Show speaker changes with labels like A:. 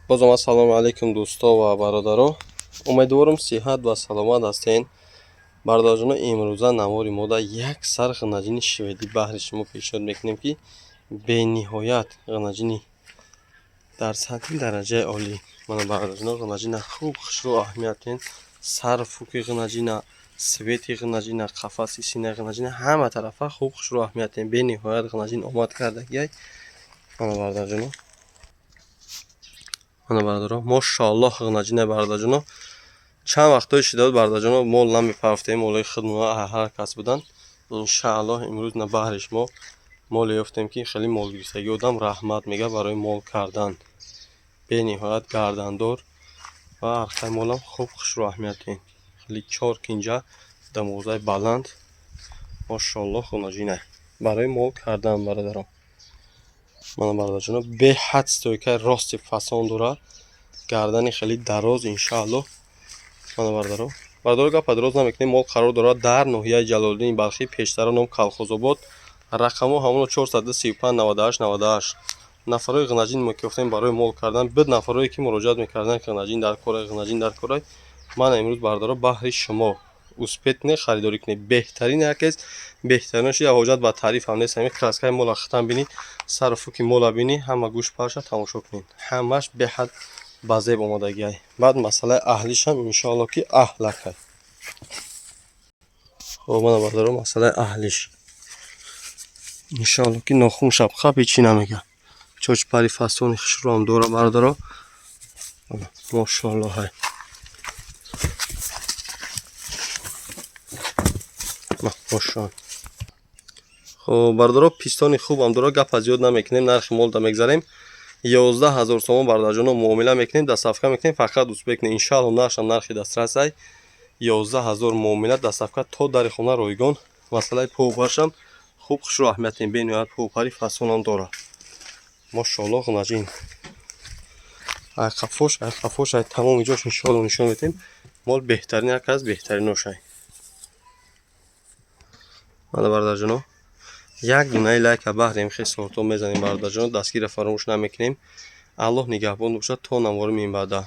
A: бозам ассалому алейкум дӯсто ва бародаро. Умедворам сиҳат ва саломат ҳастед. Бародарҷоно, имрӯза навори мода як сар ғанаҷини шведӣ баҳри шумо пешниҳод мекунем, ки бениҳоят ғанаҷини дар сатҳи дараҷаи олӣ. Мана бародарҷоно, ғанаҷина хуб хушрӯ аҳамиятен. Сар фуки ғанаҷина, свети ғанаҷина, қафаси синаи ғанаҷина ҳама тарафа хуб хушрӯ аҳамиятен. Бениҳоят ғанаҷин омад кардагиай. Мана бародарҷоно, мошааллоҳ ғанаҷина бародарҷоно. Чанд вақтҳои шида буд бародарҷоно мол намепарафтем, молҳои худмона ҳар кас буданд. Иншааллоҳ имрӯз на баҳри шумо моле ёфтем, ки хеле молгирифтагӣ одам раҳмат мегӯяд барои мол кардан. Бениҳоят гардандор ва арқаи молам хуб хушрӯ аҳамиятен. Хеле 4 кинҷа дамозаи баланд. Мошааллоҳ ғанаҷина барои мол кардан бародарон. Мана бародарҷоно, беҳад стойкаи рости фасон дорад. Гардани хеле дароз иншааллоҳ. Мана бародаро гапа дароз намекунем. Мол қарор дорад дар ноҳияи Ҷалолиддини Балхӣ, пештара ном Калхозобод. Рақамҳо ҳамоно 435 98 98. Нафарои ғанаҷин мо ки ёфтем барои мол кардан, бид нафарое ки муроҷиат мекарданд ғанаҷин дар корай, ғанаҷин дар корай. Мана имрӯз бародаро баҳри шумо успетне харидорӣ кунед. Беҳтарин якест, беҳтаринаш я ҳоҷат ба таъриф ҳам нест. Ҳамин краскаи мола хитам бинӣ, сару фуки мола бинӣ, ҳама гӯш парша тамошо кунед. Ҳамаш беҳад ба зеб омадагиай. Баъд масъалаи аҳлишам иншоаллоҳ ки аҳлакай. Хоб мана бародаро, масъалаи аҳлиш иншоаллоҳ ки нохун шабхаб ҳечӣ намегӯяд. Чочпари фасони хушрӯам дора бародаро. Мошааллоҳ. Хоб бародаро, пистони хубам дора. Гапа зиёд намекунем, нархи молда мегзарем. 11000 сомон бародарҷоно муомила мекунем, дастсафка мекунем, фақат успех кунед. Иншааллоҳ нархшам нархи дастрасай. 11000 муомила, дастсафка то дари хона ройгон. Масъалаи пӯпаршам хуб хушрӯ аҳамиятен. Бениҳоят пӯпари фасонам дора. Мошааллоҳ ғанаҷин. Ай қафош, ай тамоми ҷош иншоаллоҳ нишон медиҳем. Мол беҳтарин як аз беҳтариношай. Мана бародарҷоно, як дунаи лайка баҳри ин хисортҳо мезанем бародарҷоно. Дастгира фаромӯш намекунем. Аллоҳ нигаҳбон бошад то навори минбаъда.